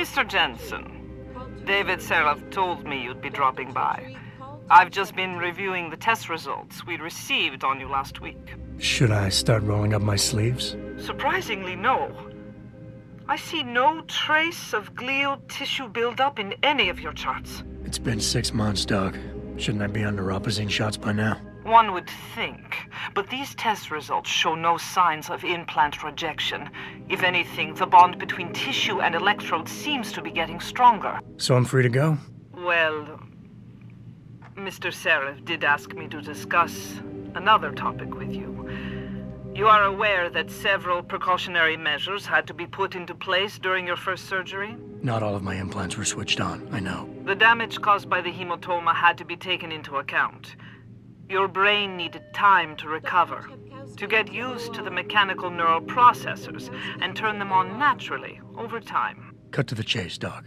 Mr. Jensen, David Seraph told me you'd be dropping by. I've just been reviewing the test results we received on you last week. Should I start rolling up my sleeves? Surprisingly, no. I see no trace of glial tissue buildup in any of your charts. It's been 6 months, Doc. Shouldn't I be under Rapazine shots by now? One would think, but these test results show no signs of implant rejection. If anything, the bond between tissue and electrodes seems to be getting stronger. So I'm free to go? Well, Mr. Seraph did ask me to discuss another topic with you. You are aware that several precautionary measures had to be put into place during your first surgery? Not all of my implants were switched on, I know. The damage caused by the hematoma had to be taken into account. Your brain needed time to recover, to get used to the mechanical neural processors and turn them on naturally over time. Cut to the chase, Doc.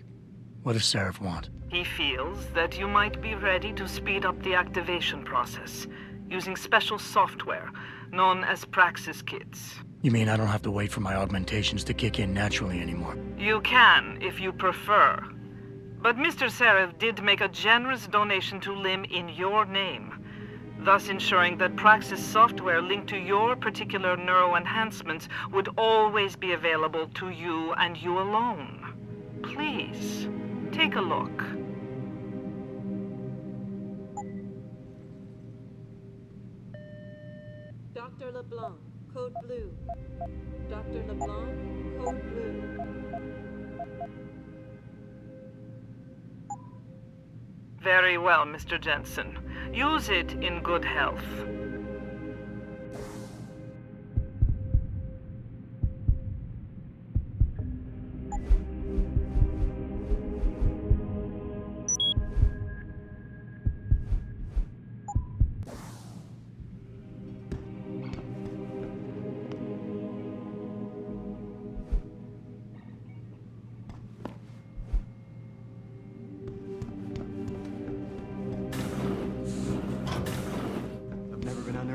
What does Seraph want? He feels that you might be ready to speed up the activation process using special software known as Praxis kits. You mean I don't have to wait for my augmentations to kick in naturally anymore? You can, if you prefer. But Mr. Seraph did make a generous donation to LIM in your name, thus ensuring that Praxis software linked to your particular neuro enhancements would always be available to you and you alone. Please, take a look. Dr. LeBlanc, code blue. Dr. LeBlanc, code blue. Very well, Mr. Jensen. Use it in good health.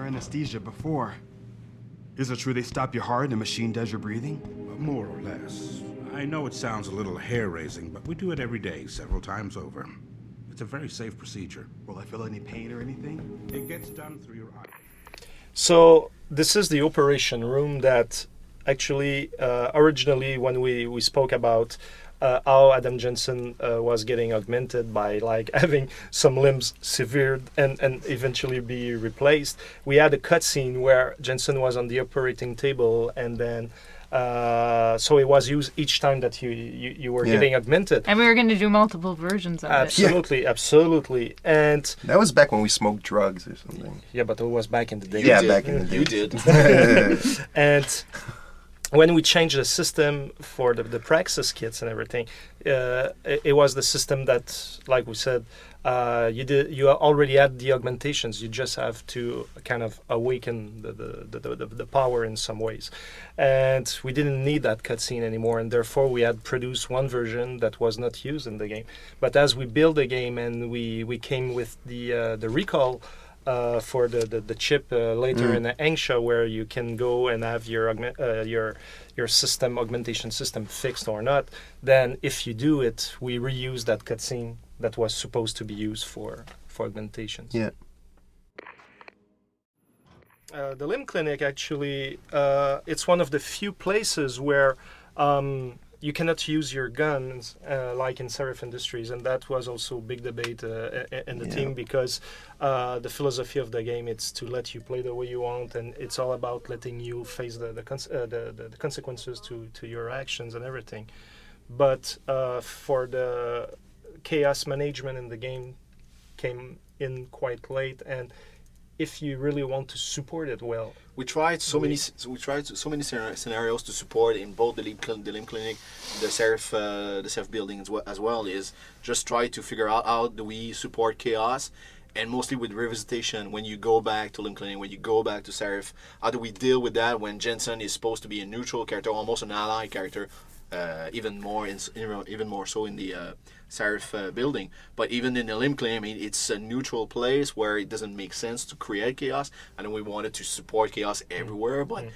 Anesthesia before. Is it true they stop your heart and the machine does your breathing? More or less. I know it sounds a little hair-raising, but we do it every day, several times over. It's a very safe procedure. Will I feel any pain or anything? It gets done through your eye. So this is the operation room that actually originally when we spoke about how Adam Jensen was getting augmented by like having some limbs severed and eventually be replaced. We had a cutscene where Jensen was on the operating table and then so it was used each time that you were getting augmented. And we were going to do multiple versions of it. Absolutely. And that was back when we smoked drugs or something. Yeah, but it was back in the day. Yeah, back in the day. You did. And when we changed the system for the Praxis kits and everything, it was the system that, like we said, you already had the augmentations. You just have to kind of awaken the power in some ways, and we didn't need that cutscene anymore. And therefore, we had produced one version that was not used in the game. But as we built the game and we came with the recall. For the chip later in the Angsha, where you can go and have your system augmentation system fixed or not. Then, if you do it, we reuse that cutscene that was supposed to be used for augmentations. Yeah. The Limb Clinic actually, it's one of the few places where you cannot use your guns like in Seraph Industries, and that was also a big debate in the team because the philosophy of the game is to let you play the way you want, and it's all about letting you face the consequences to your actions and everything. But for the chaos management in the game came in quite late, and if you really want to support it well, we tried so many scenarios to support in both the Limb Clinic, the Seraph building as well. Is just try to figure out how do we support chaos, and mostly with revisitation. When you go back to Limb Clinic, when you go back to Seraph, how do we deal with that when Jensen is supposed to be a neutral character, almost an ally character, even more so in the Seraph building. But even in the Limb Clinic, I mean, it's a neutral place where it doesn't make sense to create chaos, and then we wanted to support chaos everywhere, but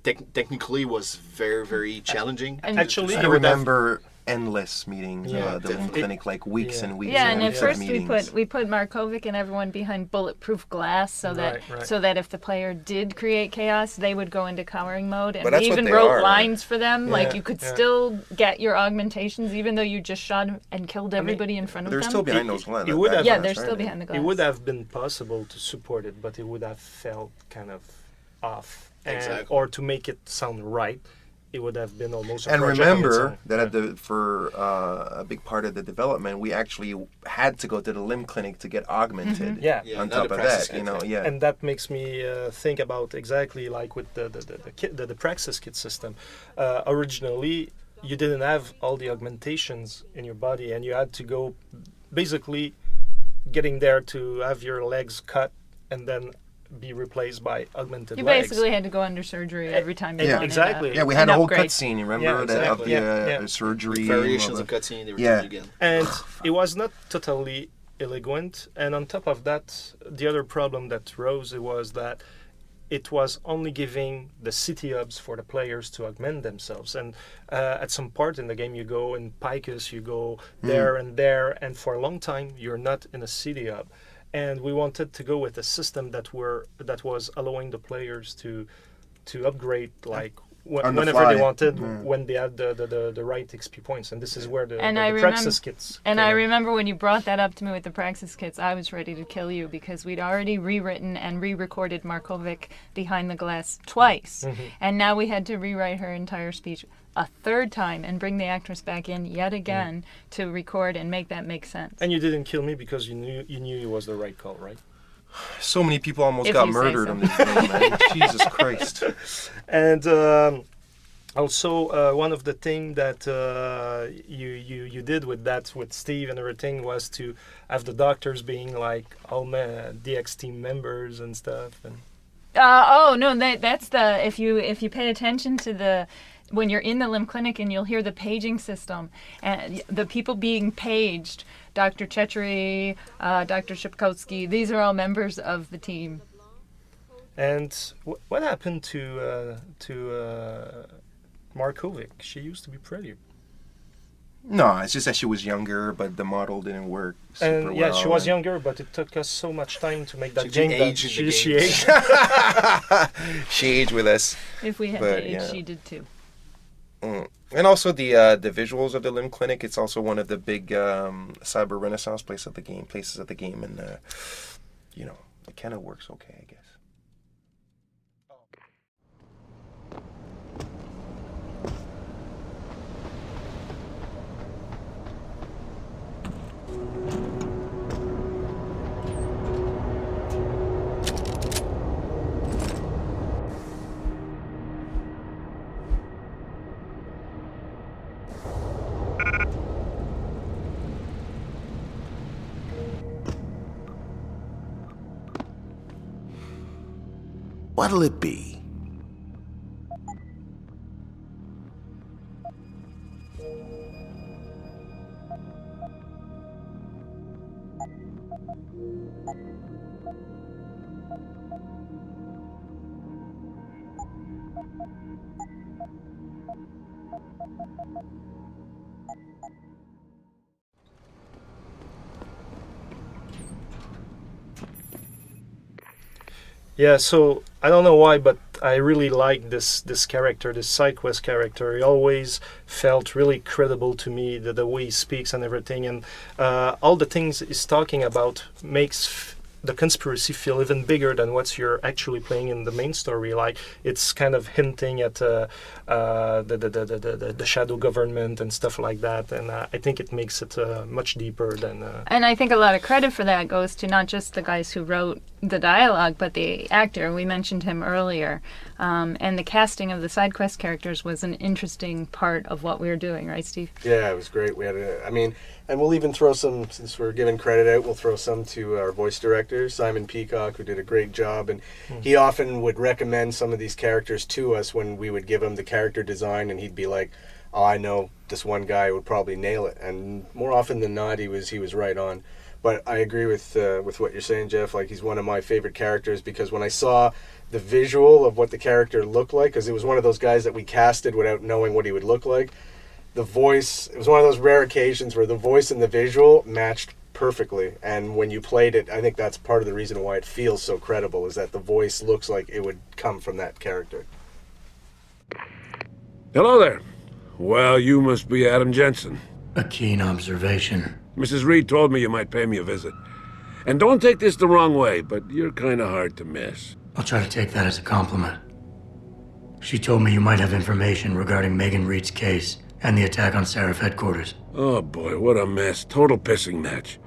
technically was very, very challenging. Actually, I remember endless meetings. Yeah. The Limb Clinic, like weeks Yeah. and weeks. Yeah, and and at weeks of first meetings. we put Markovic and everyone behind bulletproof glass so that Right. so that if the player did create chaos, they would go into cowering mode. And But that's we what even they wrote are. lines for them, like Yeah, you could yeah. still get your augmentations even though you just shot and killed everybody in front of They're them. still behind those lines. it would have- yeah, they're still behind the glass. It would have been possible to support it, but it would have felt kind of off. And, Exactly. or to make it sound right, it would have been almost a And project on its remember own. that for a big part of the development, we actually had to go to the Limb Clinic to get augmented. Yeah. Yeah, On not top the of Praxis that, you kit, know, yeah. yeah. And that makes me think about exactly like with the Praxis kit system. Originally, you didn't have all the augmentations in your body, and you had to go basically getting there to have your legs cut and then be replaced by augmented You legs. basically had to go under surgery every time you Yeah, wanted exactly. Yeah, we had an a whole upgrade. cutscene. You remember Yeah, that of exactly. the Yeah. surgery? Variations and of cutscene they were Yeah. doing again. And it was not totally elegant. And on top of that, the other problem that rose was that it was only giving the city hubs for the players to augment themselves. And at some part in the game, you go in Picus, you go there and there, and for a long time, you're not in a city hub. And we wanted to go with a system that was allowing the players to upgrade like On the whenever they fly. wanted, when they had the right XP points. And this is where the Praxis kits And came I in. remember when you brought that up to me with the Praxis kits, I was ready to kill you because we'd already rewritten and re-recorded Markovic behind the glass twice. And now we had to rewrite her entire speech a third time and bring the actress back in yet again to record and make that make sense. And you didn't kill me because you knew it was the right call, right? So many people almost If got you say murdered so. on this game, man. Jesus Christ. And also, one of the things that you did with Steve and everything was to have the doctors being like all DX team members and stuff. And Oh no, that's the if you pay attention to the when you're in the Limb Clinic and you'll hear the paging system and the people being paged, Dr. Chetri, Dr. Shipkowski, these are all members of the team. And what happened to Markovic? She used to be pretty. No, it's just that she was younger, but the model didn't work super And well. yeah, she was and- younger, but it took us so much time to make that She game did that age in the she game. aged. She aged with us. If we had But, to age, yeah. she did too. And also the visuals of the Limb Clinic. It's also one of the big cyber renaissance places of the game, and you know, it kind of works okay, I guess. What'll it be? Yeah, so I don't know why, but I really like this character, this side quest character. He always felt really credible to me, the way he speaks and everything, and all the things he's talking about makes the conspiracy feel even bigger than what you're actually playing in the main story. Like it's kind of hinting at the shadow government and stuff like that, and I think it makes it much deeper than. And I think a lot of credit for that goes to not just the guys who wrote the dialogue, but the actor. We mentioned him earlier. And the casting of the side quest characters was an interesting part of what we were doing, right, Steve? Yeah, it was great. We had and we'll even throw some, since we're giving credit out, we'll throw some to our voice director, Simon Peacock, who did a great job. And he often would recommend some of these characters to us when we would give him the character design, and he'd be like, oh, I know this one guy would probably nail it. And more often than not, he was right on. But I agree with what you're saying, Jeff. Like, he's one of my favorite characters because when I saw the visual of what the character looked like, because it was one of those guys that we casted without knowing what he would look like, the voice, it was one of those rare occasions where the voice and the visual matched perfectly. And when you played it, I think that's part of the reason why it feels so credible, is that the voice looks like it would come from that character. Hello there. Well, you must be Adam Jensen. A keen observation. Mrs. Reed told me you might pay me a visit. And don't take this the wrong way, but you're kind of hard to miss. I'll try to take that as a compliment. She told me you might have information regarding Megan Reed's case and the attack on Seraph headquarters. Oh boy, what a mess. Total pissing match.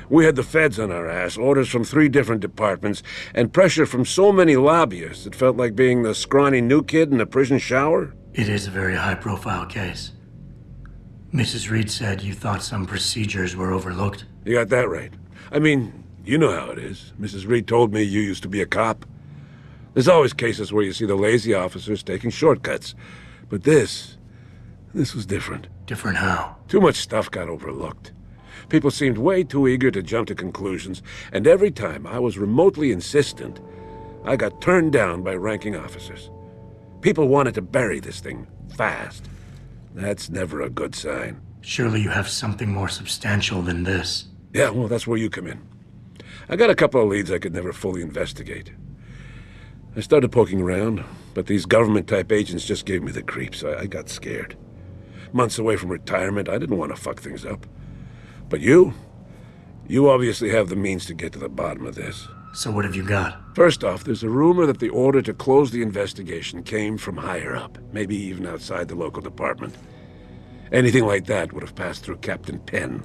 We had the feds on our ass, orders from 3 different departments, and pressure from so many lobbyists it felt like being the scrawny new kid in a prison shower. It is a very high-profile case. Mrs. Reed said you thought some procedures were overlooked. You got that right. I mean, you know how it is. Mrs. Reed told me you used to be a cop. There's always cases where you see the lazy officers taking shortcuts. But this was different. Different how? Too much stuff got overlooked. People seemed way too eager to jump to conclusions, and every time I was remotely insistent, I got turned down by ranking officers. People wanted to bury this thing fast. That's never a good sign. Surely you have something more substantial than this. Yeah, well, that's where you come in. I got a couple of leads I could never fully investigate. I started poking around, but these government-type agents just gave me the creeps. I got scared. Months away from retirement, I didn't want to fuck things up. But you obviously have the means to get to the bottom of this. So what have you got? First off, there's a rumor that the order to close the investigation came from higher up, maybe even outside the local department. Anything like that would have passed through Captain Penn.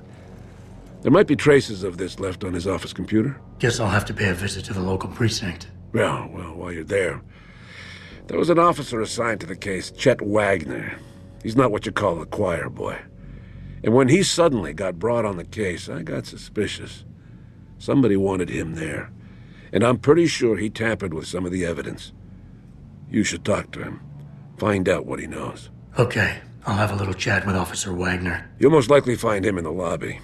There might be traces of this left on his office computer. Guess I'll have to pay a visit to the local precinct. Well, while you're there, there was an officer assigned to the case, Chet Wagner. He's not what you call a choir boy. And when he suddenly got brought on the case, I got suspicious. Somebody wanted him there. And I'm pretty sure he tampered with some of the evidence. You should talk to him. Find out what he knows. Okay, I'll have a little chat with Officer Wagner. You'll most likely find him in the lobby.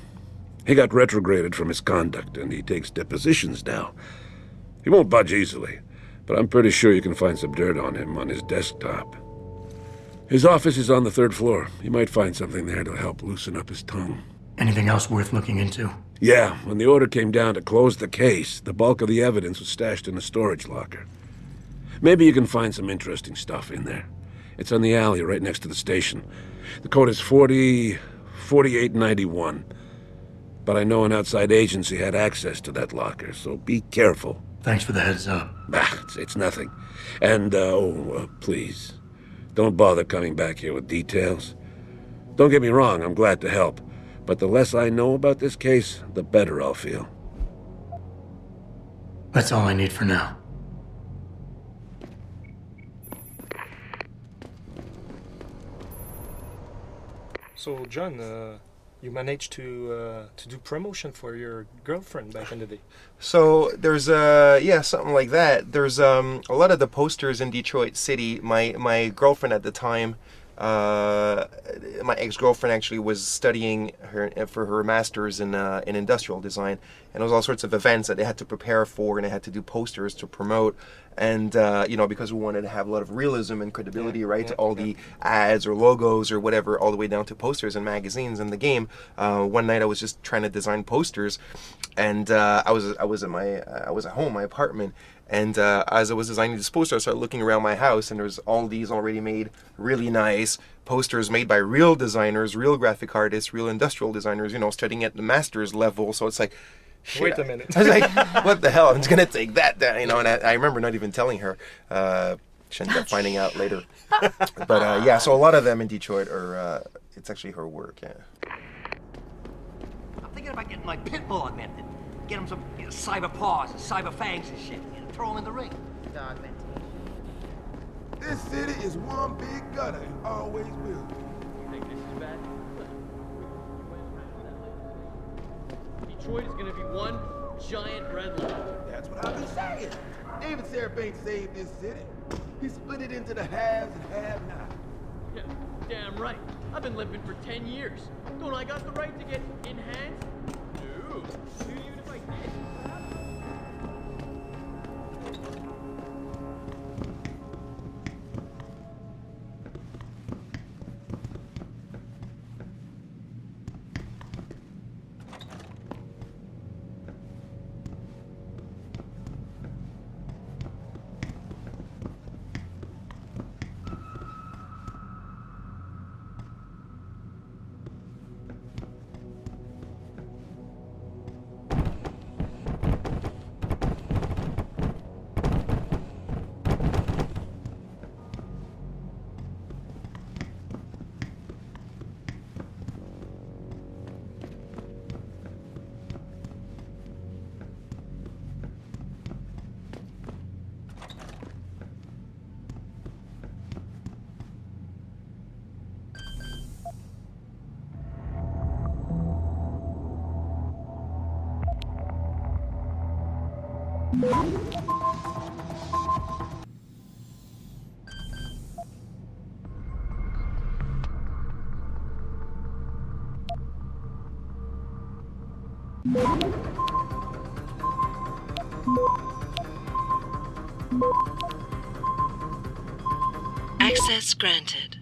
He got retrograded from his conduct, and he takes depositions now. He won't budge easily, but I'm pretty sure you can find some dirt on him on his desktop. His office is on the 3rd floor. You might find something there to help loosen up his tongue. Anything else worth looking into? Yeah, when the order came down to close the case, the bulk of the evidence was stashed in a storage locker. Maybe you can find some interesting stuff in there. It's on the alley right next to the station. The code is 4891. But I know an outside agency had access to that locker, so be careful. Thanks for the heads up. It's nothing. And, please, don't bother coming back here with details. Don't get me wrong, I'm glad to help. But the less I know about this case, the better I'll feel. That's all I need for now. So, John, you managed to do promotion for your girlfriend back in the day. So there's something like that. There's a lot of the posters in Detroit City. My girlfriend at the time, my ex-girlfriend actually was studying for her master's in industrial design, and there was all sorts of events that they had to prepare for, and they had to do posters to promote. And because we wanted to have a lot of realism and credibility, the ads or logos or whatever, all the way down to posters and magazines in the game. One night I was just trying to design posters, and I was at home, my apartment, and as I was designing this poster, I started looking around my house, and there's all these already made, really nice posters made by real designers, real graphic artists, real industrial designers, studying at the master's level. So it's like, shit. Wait a minute. I was like, what the hell? I'm just going to take that down, and I remember not even telling her. She ended up finding out later. But so a lot of them in Detroit are, it's actually her work, yeah. I'm thinking about getting my pit bull augmented. Get him some cyber paws and cyber fangs and shit. Throw him in the ring. Augmentation. This city is one big gutter and always will be. You think this is bad? Detroit is gonna be one giant red line. That's what I've been saying. David Seraph ain't saved this city. He split it into the haves and have-nots. Yeah, damn right. I've been living for 10 years. Don't I got the right to get enhanced? No. Even if I did. Access granted.